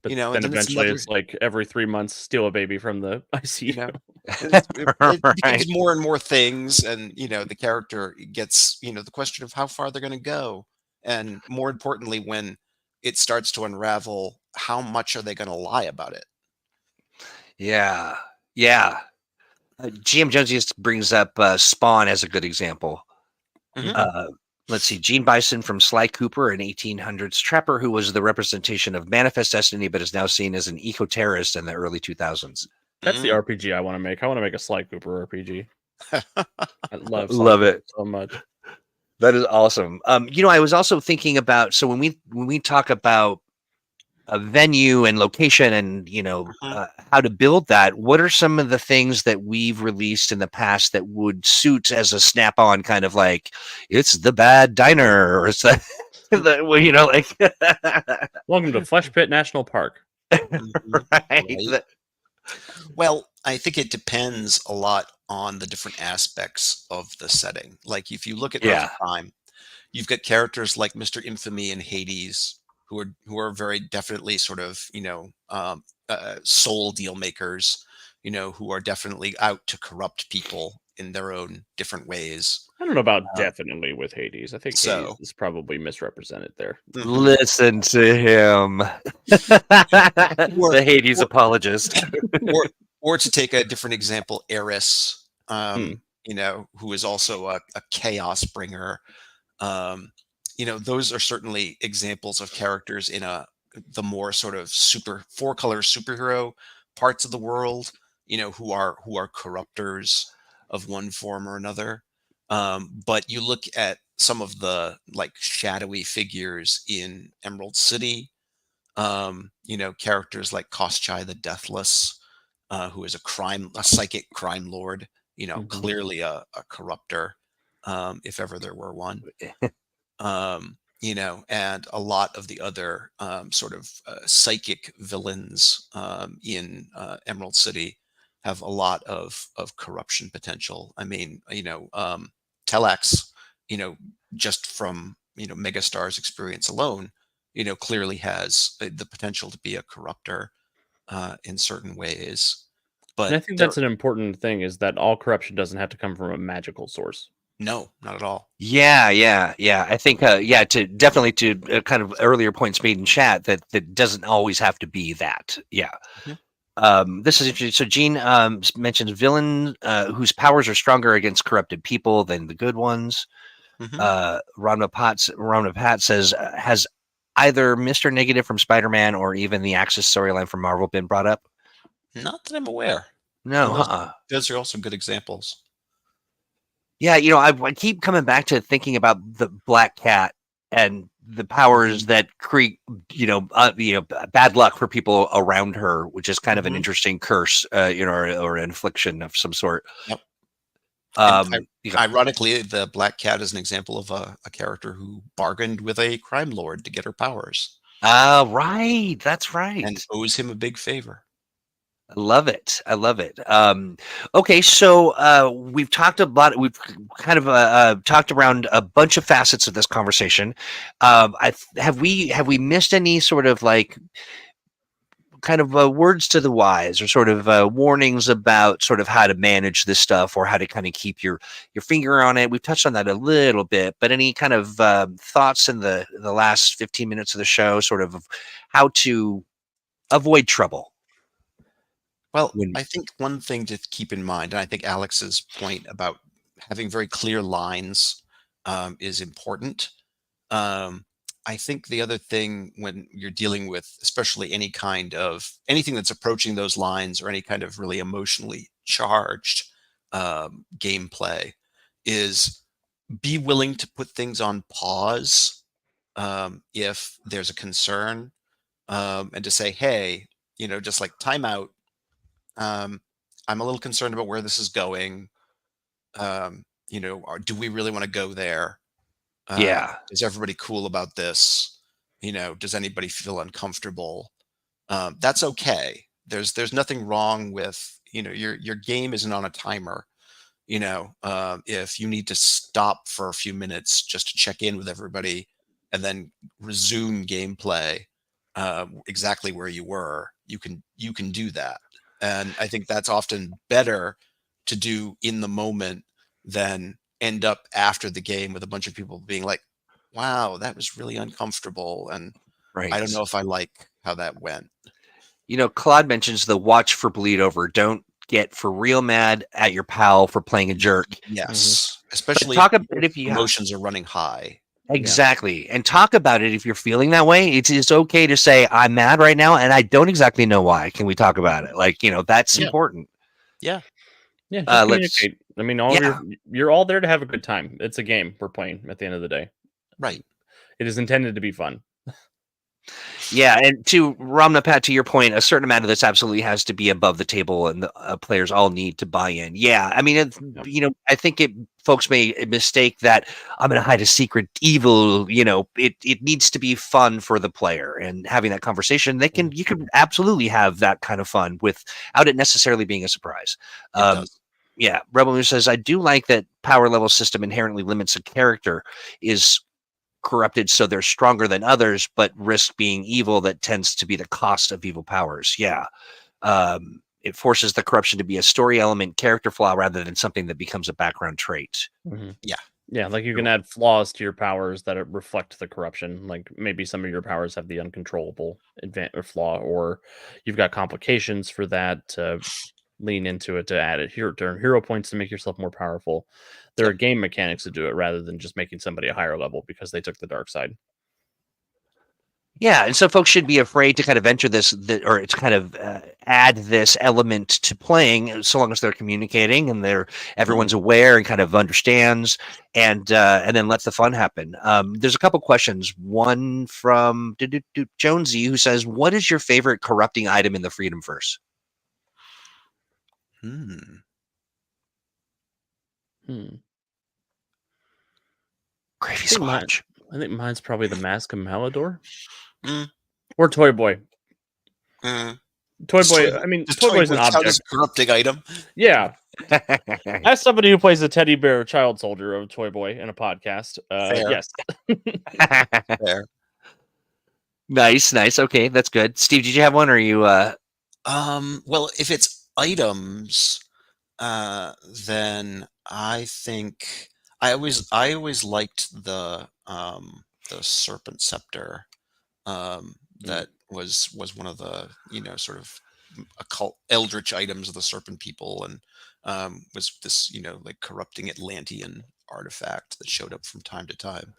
But then eventually it's like every 3 months, steal a baby from the ICU. It becomes more and more things, and the character gets the question of how far they're going to go, and more importantly, when it starts to unravel how much are they going to lie about it? Yeah. GM Jones brings up Spawn as a good example. Mhm. Let's see, Gene Bison from Sly Cooper, an 1800s trapper who was the representation of manifest destiny, but is now seen as an eco-terrorist in the early 2000s. That's the Mm. RPG I want to make. I want to make a Sly Cooper RPG. I love Sly Love Cooper it. so much. That is awesome. I was also thinking about, so when we talk about a venue and location and Mhm. how to build that, what are some of the things that we've released in the past that would suit as a snap-on kind of like it's the bad diner or it's the, like Welcome to Flesh Pit National Park. Mhm. right. Right. Well, I think it depends a lot on the different aspects of the setting. Like if you look at Oath of Yeah. Time, you've got characters like Mr. Infamy and Hades, who are very definitely sort of soul deal makers, who are definitely out to corrupt people in their own different ways. I don't know about Uh, definitely with Hades. I think Hades so, is probably misrepresented there. mhm. Listen to him. or, The Hades or apologist. or or to take a different example, Eris, Hmm. who is also a chaos bringer. Um, those are certainly examples of characters in the more sort of super four color superhero parts of the world, who are corruptors of one form or another. But you look at some of the like shadowy figures in Emerald City, characters like Koschai the Deathless, who is a psychic crime lord, Mhm. clearly a corruptor, if ever there were one. And a lot of the other sort of psychic villains in Emerald City have a lot of corruption potential. I mean, Telex, you know, just from Megastar's experience alone, clearly has the potential to be a corruptor in certain ways. And But I think there, that's an important thing is that all corruption doesn't have to come from a magical source. no, not at all. Yeah. I think, to definitely to kind of earlier points made in chat that doesn't always have to be that. Yeah. Mhm. This is interesting. So Gene mentions villain whose powers are stronger against corrupted people than the good ones. Mhm. Rana Pat says, has either Mr. Negative from Spider-Man or even the Axis storyline from Marvel been brought up? Not that I'm aware. No, And huh? those are also good examples. Yeah, I keep coming back to thinking about the Black Cat and the powers Mhm. that create, bad luck for people around her, which is kind of an Mhm. interesting curse, or an affliction of some sort. Yep. And Yeah. ironically, the Black Cat is an example of a character who bargained with a crime lord to get her powers Right. That's and right. owes him a big favor. I love it. I love it. Okay, so we've talked a lot. We've kind of talked around a bunch of facets of this conversation. Have we missed any sort of like kind of words to the wise or sort of warnings about sort of how to manage this stuff or how to kind of keep your finger on it? We've touched on that a little bit, but any kind of thoughts in the last 15 minutes of the show, sort of how to avoid trouble Well, when? I think one thing to keep in mind, and I think Alex's point about having very clear lines is important. Um, I think the other thing when you're dealing with, especially anything that's approaching those lines or any kind of really emotionally charged gameplay, is be willing to put things on pause if there's a concern, and to say, hey, just like timeout. Um, I'm a little concerned about where this is going. Do we really want to go there? Yeah. Is everybody cool about this? Does anybody feel uncomfortable? That's okay. There's nothing wrong with your game isn't on a timer. If you need to stop for a few minutes just to check in with everybody and then resume gameplay exactly where you were, you can do that. And I think that's often better to do in the moment than end up after the game with a bunch of people being like, wow, that was really uncomfortable and I don't Right. know if I like that went. Claude mentions the watch for bleed over. Don't get for real mad at your pal for playing a jerk. Yes, But especially talk about it if you emotions are running high. exactly, and talk about it if you're feeling that way. It's okay to say I'm mad right now, and I don't exactly know why. Can we talk about it? Like that's important. Yeah. Yeah, just Let's. communicate. I mean, you're all there to have a good time. It's a game we're playing at the end of the day. Right. It is intended to be fun. Yeah, and to Ramna Pat, to your point, a certain amount of this absolutely has to be above the table, and the players all need to buy in. Yeah, I mean, I think folks may mistake that I'm going to hide a secret evil. It needs to be fun for the player, and having that conversation, you can absolutely have that kind of fun without it necessarily being a surprise. It does. Yeah, Rebel Moon says, I do like that power level system inherently limits a character is corrupted so they're stronger than others, but risk being evil that tends to be the cost of evil powers. Yeah. It forces the corruption to be a story element, character flaw, rather than something that becomes a background trait. Yeah, like you can add flaws to your powers that reflect the corruption. Like maybe some of your powers have the uncontrollable or flaw, or you've got complications for that to lean into it to add it here, turn hero points to make yourself more powerful. There are game mechanics to do it rather than just making somebody a higher level because they took the dark side. Yeah, and so folks should be afraid to kind of enter or it's kind of add this element to playing, so long as they're communicating and everyone's aware and kind of understands, and then let the fun happen. There's a couple questions. One from Jonesy, who says, "What is your favorite corrupting item in the Freedom Verse?" Gravy Squatch. I think mine's probably the Mask of Malador. Or Toy Boy. Toy Boy. I mean, Toy Boy's an object. As a corrupting item. Yeah. As somebody who plays a teddy bear child soldier of Toy Boy in a podcast, yes. Fair. Nice. Okay, that's good. Steve, did you have one, or are you? Well, if it's items, then I think I always liked the serpent scepter. That was one of the sort of occult eldritch items of the serpent people, and was this like corrupting Atlantean artifact that showed up from time to time.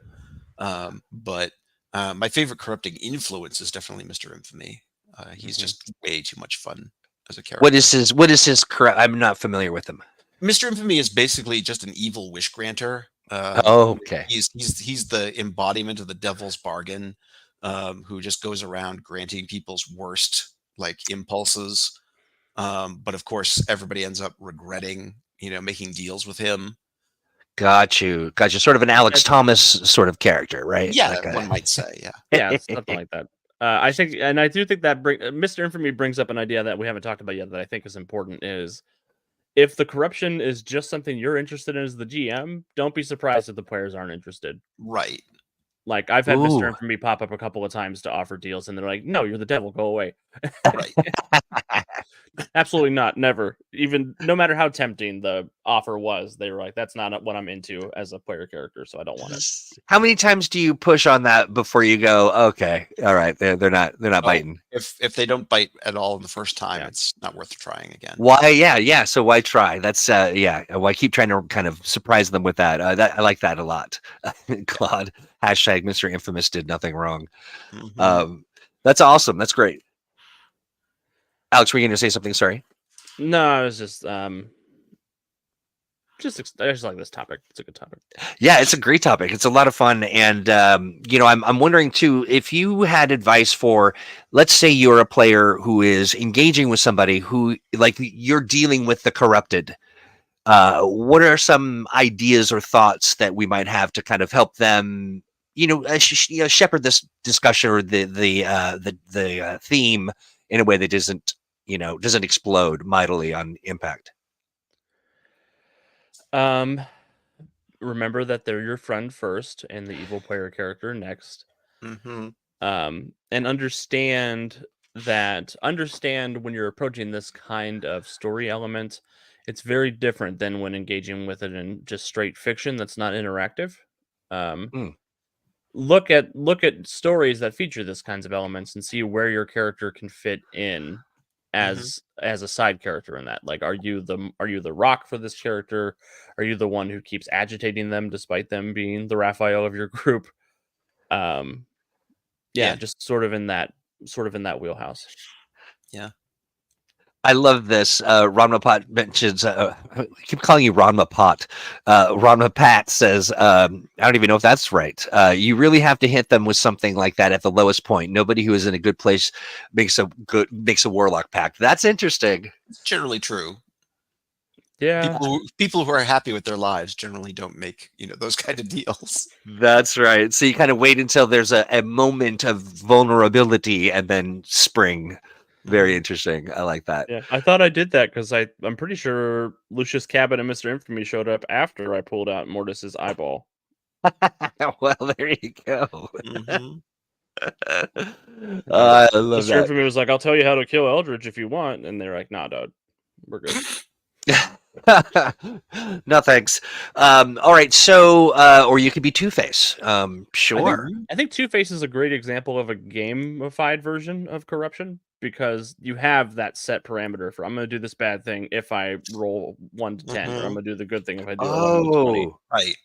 But my favorite corrupting influence is definitely Mr. Infamy. He's just way too much fun as a character. What is his corrupt? I'm not familiar with him. Mr. Infamy is basically just an evil wish granter. Okay. He's the embodiment of the devil's bargain, who just goes around granting people's worst impulses. But of course, everybody ends up regretting, making deals with him. Got you. Sort of an Alex Thomas sort of character, right? Yeah, one might say. Yeah. Yeah, it's something like that. I think, and I do think that Mr. Infamy brings up an idea that we haven't talked about yet that I think is important. Is if the corruption is just something you're interested in as the GM, don't be surprised if the players aren't interested. Right. Like I've had Mr. Infamy pop up a couple of times to offer deals, and they're like, "No, you're the devil. Go away." Right. Absolutely not. Never. Even no matter how tempting the offer was, they were like, "That's not what I'm into as a player character, so I don't want it." How many times do you push on that before you go, "Okay, all right, they're not biting"? If they don't bite at all in the first time, it's not worth trying again. Why? Yeah. So why try? That's why keep trying to kind of surprise them with that. I like that a lot. Claude hashtag Mr. Infamous did nothing wrong. That's awesome. That's great. Alex, were you going to say something? Sorry. No, I was just I just like this topic. It's a good topic. Yeah, it's a great topic. It's a lot of fun, and I'm wondering too if you had advice for, let's say you're a player who is engaging with somebody who, like, you're dealing with the corrupted. What are some ideas or thoughts that we might have to kind of help them, shepherd this discussion or the theme in a way that doesn't explode mightily on impact? Remember that they're your friend first and the evil player character next. And understand when you're approaching this kind of story element, it's very different than when engaging with it in just straight fiction that's not interactive. look at stories that feature this kinds of elements and see where your character can fit in as a side character in that. Like, are you the rock for this character? Are you the one who keeps agitating them despite them being the Raphael of your group? Just sort of in that wheelhouse. Yeah. I love this. Ranma Pot mentions, I keep calling you Ranma Pot. Ranma Pat says, I don't even know if that's right. You really have to hit them with something like that at the lowest point. Nobody who is in a good place makes a warlock pact. That's interesting. It's generally true. Yeah. People who are happy with their lives generally don't make, those kind of deals. That's right. So you kind of wait until there's a moment of vulnerability and then spring. Very interesting. I like that. Yeah, I thought I did that because I'm pretty sure Lucius Cabot and Mr. Infamy showed up after I pulled out Mortis's eyeball. Well, there you go. I love Mr. that. Infamy was like, "I'll tell you how to kill Eldritch if you want," and they're like, "Nah, dog, we're good." No thanks. All right, so or you could be Two-Face. Sure. I think Two-Face is a great example of a gamified version of corruption because you have that set parameter for I'm going to do this bad thing if I roll 1 to 10, or I'm going to do the good thing if I do 11 to 20. Right.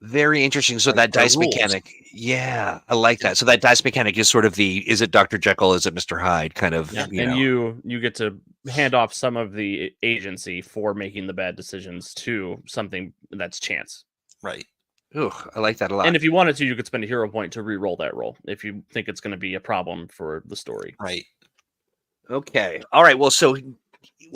Very interesting. So that dice mechanic, yeah, I like that. So that dice mechanic is sort of is it Dr. Jekyll, is it Mr. Hyde kind of, you get to hand off some of the agency for making the bad decisions to something that's chance. Right. Ooh, I like that a lot. And if you wanted to, you could spend a hero point to re-roll that roll if you think it's going to be a problem for the story. Right. Okay. All right. Well, so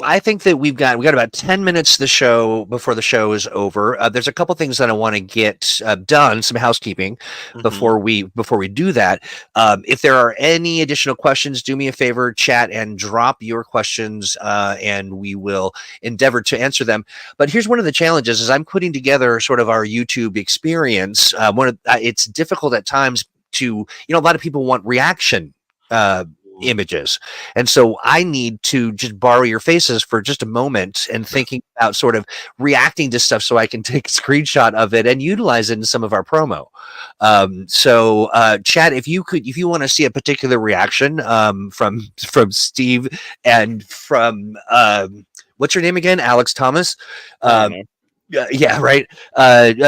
I think that we got about 10 minutes before the show is over. There's a couple things that I want to get done, some housekeeping before we do that. If there are any additional questions, do me a favor, chat and drop your questions, and we will endeavor to answer them. But here's one of the challenges: is I'm putting together sort of our YouTube experience. It's difficult at times to, a lot of people want reaction images, and so I need to just borrow your faces for just a moment and thinking about sort of reacting to stuff so I can take a screenshot of it and utilize it in some of our promo. So Chad, if you want to see a particular reaction from Steve and from what's your name again, Alex Thomas, yeah, right.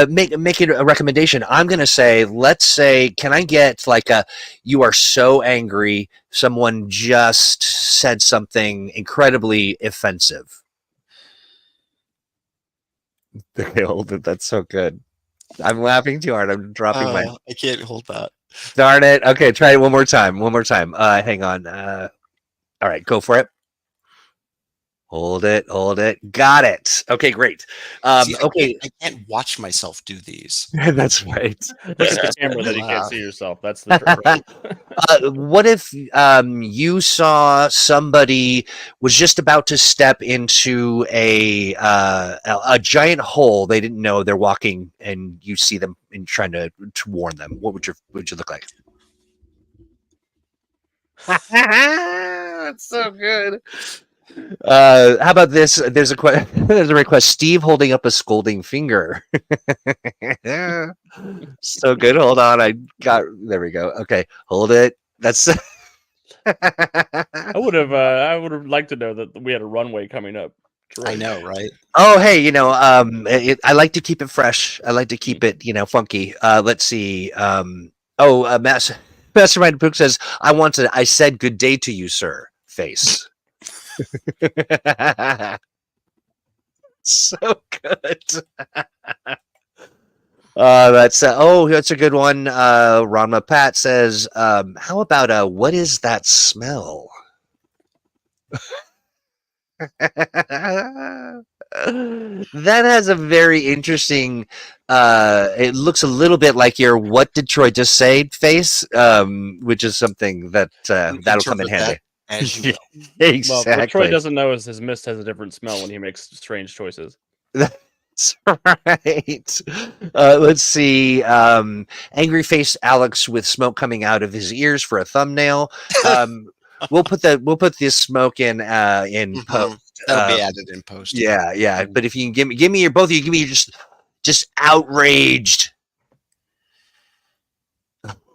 Make it a recommendation. I'm gonna say, let's say, can I get like you are so angry someone just said something incredibly offensive. Okay, hold it. That's so good. I'm laughing too hard. I'm dropping my. I can't hold that. Darn it. Okay, try it one more time. Hang on. All right, go for it. Hold it. Got it. Okay, great. Okay. I can't watch myself do these. That's right. Look at the camera that you can't see yourself. That's the trick. Right? What if you saw somebody was just about to step into a giant hole they didn't know they're walking, and you see them and trying to warn them? What would you look like? That's so good. How about this? There's a request. Steve holding up a scolding finger. So good. Hold on. There we go. Okay, hold it. That's. I would have liked to know that we had a runway coming up. I know, right? Oh, hey, I like to keep it fresh. I like to keep it, funky. Let's see. Mastermind Pook says, I said good day to you, sir. Face. So good. That's a good one. Ranma Pat says, how about what is that smell? That has a very interesting it looks a little bit like your "what did Troy just say" face, which is something that that'll come in handy. As you will. Exactly. Well, what Troy doesn't know is his mist has a different smell when he makes strange choices. That's right. Let's see. Angry face Alex with smoke coming out of his ears for a thumbnail. We'll put this smoke in post. That'll be added in post. Yeah. But if you can give me your both of you, give me just outraged.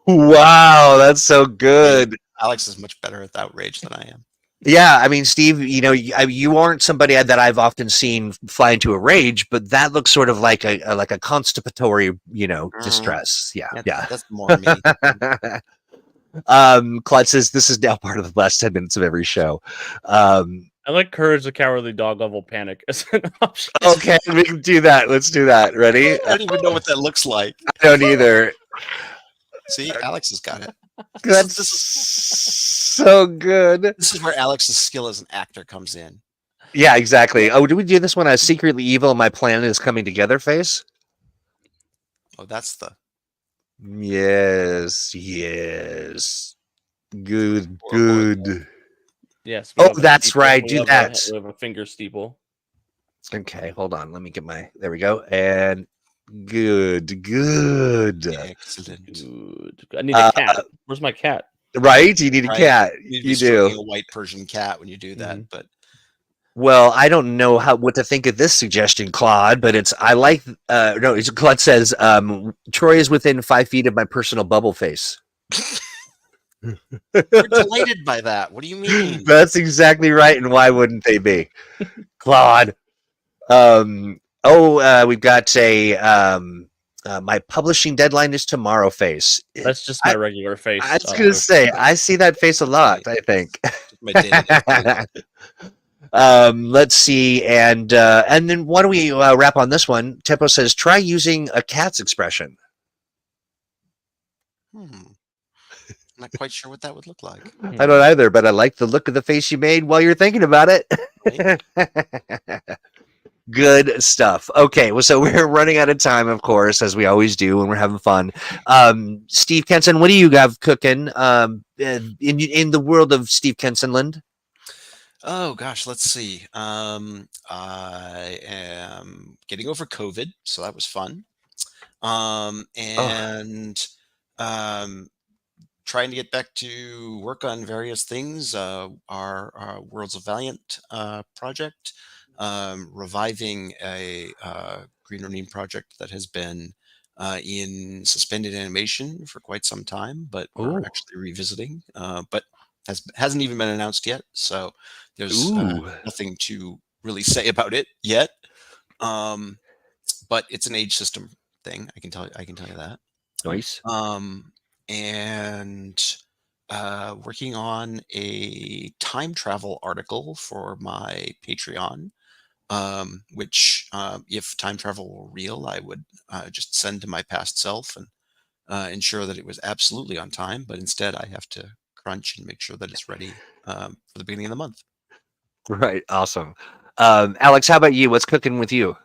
Wow, that's so good. Alex is much better at that rage than I am. Yeah, I mean, Steve, you aren't somebody that I've often seen fly into a rage, but that looks sort of like a constipatory, distress. Yeah, yeah. That's more me. Clyde says this is now part of the last 10 minutes of every show. I like Courage the Cowardly Dog level panic as an option. Okay, we can do that. Let's do that. Ready? I don't even know what that looks like. I don't either. See, Alex has got it. That's so good. This is where Alex's skill as an actor comes in. Yeah, exactly. Oh, do we do this one as secretly evil? My plan is coming together face. Oh, that's the Yes. Good. Yes. Oh, that's right. Do that. We have a finger steeple. Okay, hold on. Let me get there we go. And good. excellent. Good. I need a cat. Where's my cat? Right? You need a cat. You do. A white Persian cat when you do that, but well, I don't know what to think of this suggestion, Claude, but Claude says Troy is within 5 feet of my personal bubble face. We're delighted by that. What do you mean? That's exactly right, and why wouldn't they be? Claude. We've got my publishing deadline is tomorrow face. That's just my regular face. I was gonna say I see that face a lot, I think. Let's see, and then why don't we wrap on this one? Tempo says try using a cat's expression. I'm not quite sure what that would look like. I don't either, but I like the look of the face you made while you're thinking about it. Good stuff. Okay, well, so we're running out of time, of course, as we always do when we're having fun. Steve Kenson, what do you have cooking in the world of Steve Kensonland? Oh gosh, let's see. I am getting over COVID, so that was fun. Trying to get back to work on various things. Our Worlds of Valiant project, reviving a Green Ronin project that has been in suspended animation for quite some time, but we're actually revisiting. But hasn't even been announced yet, so there's nothing to really say about it yet. But it's an age system thing. I can tell you that. Nice. And working on a time travel article for my Patreon, which if time travel were real, I would just send to my past self and ensure that it was absolutely on time. But instead, I have to crunch and make sure that it's ready for the beginning of the month. Right. Awesome. Alex, how about you? What's cooking with you?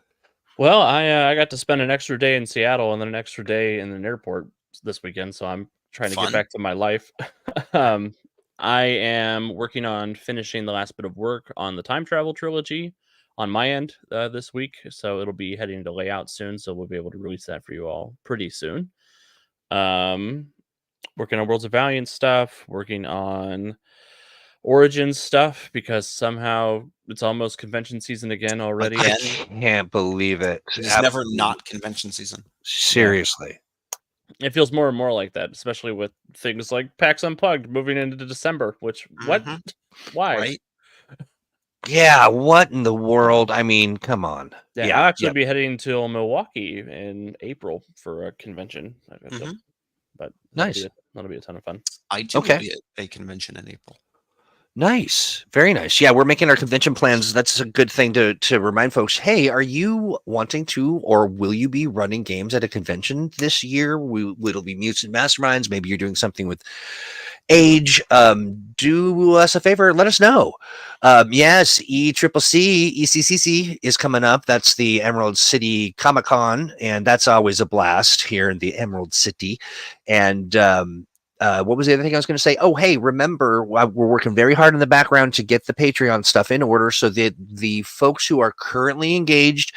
Well, I got to spend an extra day in Seattle and then an extra day in an airport this weekend, so I'm trying to get back to my life. I am working on finishing the last bit of work on the time travel trilogy on my end this week, so it'll be heading to layout soon, so we'll be able to release that for you all pretty soon. Working on Worlds of Valiant stuff, working on Origins stuff, because somehow it's almost convention season again already. I can't believe it. It's never not convention season. Seriously. It feels more and more like that, especially with things like PAX Unplugged moving into December, which, what? Why? Right? Yeah, what in the world? I mean, come on. Yeah, I'll actually be heading to Milwaukee in April for a convention. But nice. That'll be a ton of fun. I do will be at a convention in April. Nice. Very nice. Yeah, we're making our convention plans. That's a good thing to remind folks. Hey, are you wanting to, or will you be running games at a convention this year? It'll be Mutants and Masterminds. Maybe you're doing something with Age. Do us a favor. Let us know. Yes, ECCC is coming up. That's the Emerald City Comic Con, and that's always a blast here in the Emerald City. And what was the other thing I was going to say? Oh, hey, remember, we're working very hard in the background to get the Patreon stuff in order so that the folks who are currently engaged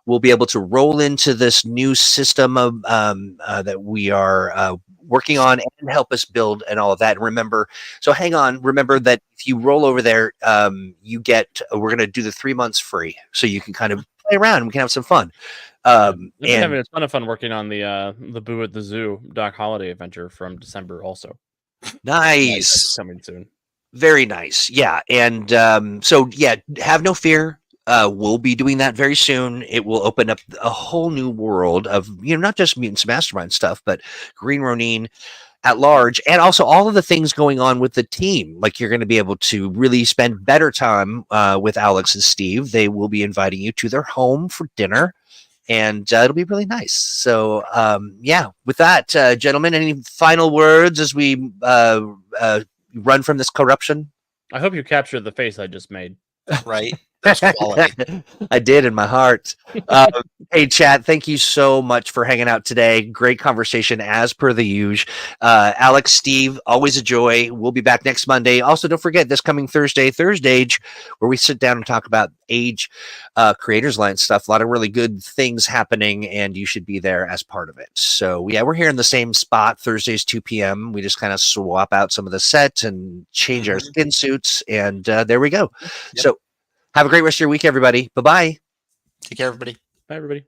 will be able to roll into this new system of that we are working on and help us build and all of that. And remember that if you roll over there, we're going to do the 3 months free, so you can kind of play around and we can have some fun. I've been And having a ton of fun working on the Boo at the Zoo Doc Holiday adventure from December. Also, nice, that's coming soon. very nice. Yeah, and so yeah, have no fear. We'll be doing that very soon. It will open up a whole new world of not just Mutants Mastermind stuff, but Green Ronin at large, and also all of the things going on with the team. Like you're going to be able to really spend better time with Alex and Steve. They will be inviting you to their home for dinner, and it'll be really nice. So yeah, with that, gentlemen, any final words as we run from this corruption? I hope you captured the face I just made. Right? That's quality. I did in my heart. Hey, Chad, thank you so much for hanging out today. Great conversation as per the usual. Alex, Steve, always a joy. We'll be back next Monday. Also, don't forget this coming Thursday, Age, where we sit down and talk about Age Creators Line stuff. A lot of really good things happening, and you should be there as part of it. So, yeah, we're here in the same spot, Thursdays, 2 p.m. We just kind of swap out some of the set and change our skin suits, and there we go. Yep. So, have a great rest of your week, everybody. Bye-bye. Take care, everybody. Bye, everybody.